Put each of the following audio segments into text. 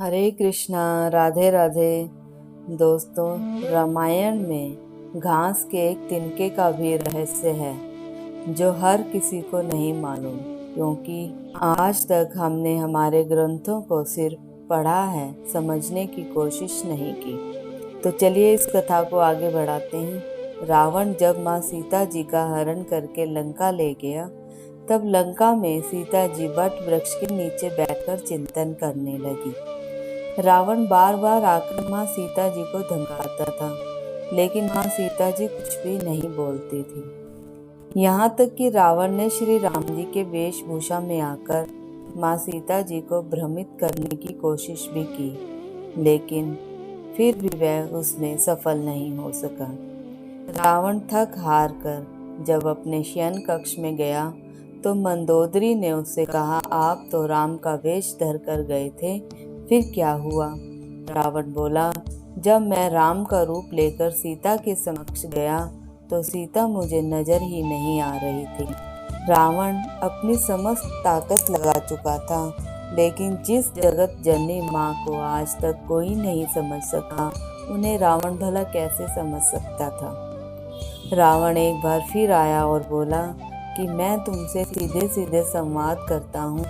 हरे कृष्णा, राधे राधे। दोस्तों, रामायण में घास के एक तिनके का भी रहस्य है जो हर किसी को नहीं मालूम, क्योंकि आज तक हमने हमारे ग्रंथों को सिर्फ पढ़ा है, समझने की कोशिश नहीं की। तो चलिए इस कथा को आगे बढ़ाते हैं। रावण जब माँ सीता जी का हरण करके लंका ले गया, तब लंका में सीता जी वट वृक्ष के नीचे बैठकर चिंतन करने लगी। रावण बार बार आकर माँ सीता जी को धमकाता था, लेकिन माँ सीता जी कुछ भी नहीं बोलती थी। यहाँ तक कि रावण ने श्री राम जी के वेशभूषा में आकर माँ सीता जी को भ्रमित करने की कोशिश भी की, लेकिन फिर भी वह उसमें सफल नहीं हो सका। रावण थक हार कर जब अपने शयन कक्ष में गया तो मंदोदरी ने उससे कहा, आप तो राम का वेश धर कर गए थे, फिर क्या हुआ? रावण बोला, जब मैं राम का रूप लेकर सीता के समक्ष गया तो सीता मुझे नजर ही नहीं आ रही थी। रावण अपनी समस्त ताकत लगा चुका था, लेकिन जिस जगत जननी माँ को आज तक कोई नहीं समझ सका, उन्हें रावण भला कैसे समझ सकता था। रावण एक बार फिर आया और बोला कि मैं तुमसे सीधे सीधे संवाद करता हूँ,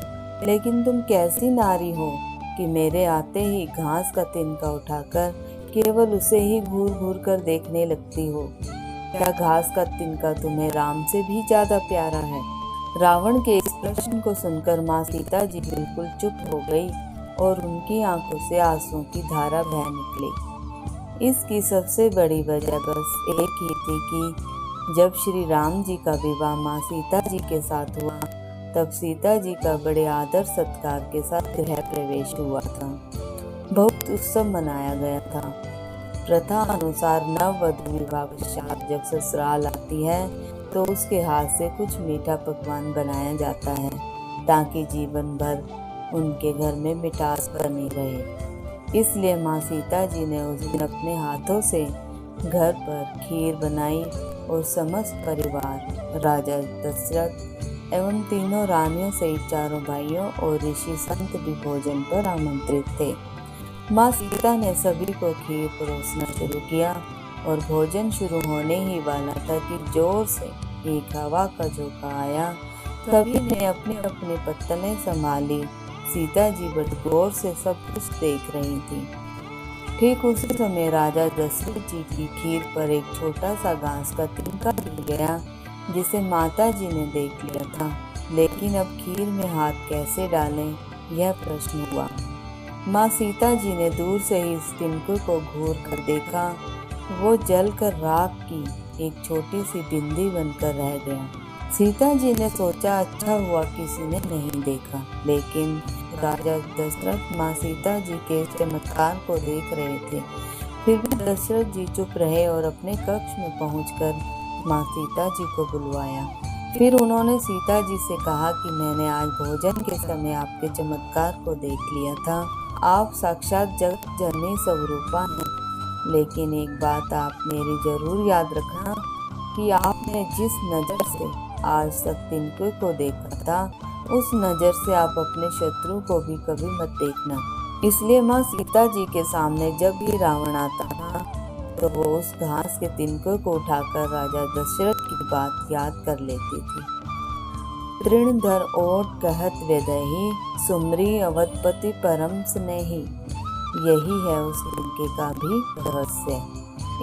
लेकिन तुम कैसी नारी हो कि मेरे आते ही घास का तिनका उठाकर केवल उसे ही घूर घूर कर देखने लगती हो। क्या घास का तिनका तुम्हें राम से भी ज्यादा प्यारा है? रावण के इस प्रश्न को सुनकर माँ सीता जी बिल्कुल चुप हो गई और उनकी आंखों से आंसुओं की धारा बह निकली। इसकी सबसे बड़ी वजह बस एक ही थी कि जब श्री राम जी का विवाह माँ सीता जी के साथ हुआ, तब सीता जी का बड़े आदर सत्कार के साथ गृह प्रवेश हुआ था। बहुत उत्सव मनाया गया था। प्रथा अनुसार नववधू विवाह पश्चात जब ससुराल आती है तो उसके हाथ से कुछ मीठा पकवान बनाया जाता है, ताकि जीवन भर उनके घर में मिठास बनी रहे। इसलिए माँ सीता जी ने उस दिन अपने हाथों से घर पर खीर बनाई और समस्त परिवार, राजा दशरथ एवं तीनों रानियों सहित चारों भाइयों और ऋषि संत भी भोजन पर आमंत्रित थे। माँ सीता ने सभी को खीर परोसना शुरू किया और भोजन शुरू होने ही वाला था कि जोर से एक हवा का झोंका आया। सभी ने अपने अपने पत्तलें संभाली। सीता जी बड़ी गौर से सब कुछ देख रही थी। ठीक उसी समय राजा दशरथ जी की खीर पर एक छोटा सा घास का तिनका गिर गया, जिसे माता जी ने देख लिया था, लेकिन अब खीर में हाथ कैसे डालें, यह प्रश्न हुआ। माँ सीता जी ने दूर से ही इस तिनके को घूर कर देखा। वो जलकर राख की एक छोटी सी बिंदी बनकर रह गया। सीता जी ने सोचा, अच्छा हुआ किसी ने नहीं देखा, लेकिन राजा दशरथ माँ सीता जी के चमत्कार को देख रहे थे। फिर भी दशरथ जी चुप रहे और अपने कक्ष में पहुंचकर माँ सीता जी को बुलवाया। फिर उन्होंने सीता जी से कहा कि मैंने आज भोजन के समय आपके चमत्कार को देख लिया था। आप साक्षात जगत जननी स्वरूपा हैं, लेकिन एक बात आप मेरी जरूर याद रखना कि आपने जिस नज़र से आज तक तिनके को देखा था, उस नज़र से आप अपने शत्रु को भी कभी मत देखना। इसलिए माँ सीता जी के सामने जब भी रावण आता था तो वो उस घास के तिनके को उठाकर राजा दशरथ की बात याद कर लेती थी। तृणधर ओट कहत वेदहि, सुमरी अवधपति परम स्नेही। यही है उस तिनके का भी रहस्य।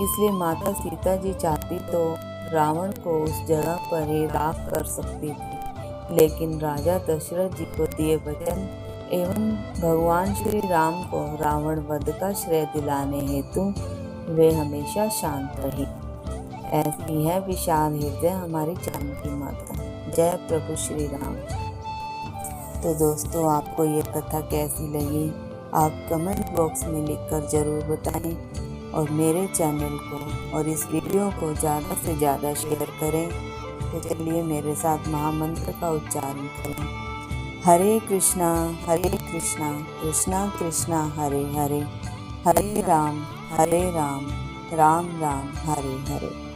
इसलिए माता सीता जी चाहती तो रावण को उस जगह पर ही राख कर सकती थी, लेकिन राजा दशरथ जी को दिए वचन एवं भगवान श्री राम को रावण वध का श्रेय दिलाने हेतु वे हमेशा शांत रही। ऐसी है विशाल हृदय हमारी जानकी माता। जय प्रभु श्री राम। तो दोस्तों, आपको ये कथा कैसी लगी आप कमेंट बॉक्स में लिखकर ज़रूर बताएं और मेरे चैनल को और इस वीडियो को ज़्यादा से ज़्यादा शेयर करें। तो चलिए मेरे साथ महामंत्र का उच्चारण करें। हरे कृष्णा कृष्णा कृष्णा हरे हरे, हरे राम राम राम हरे हरे।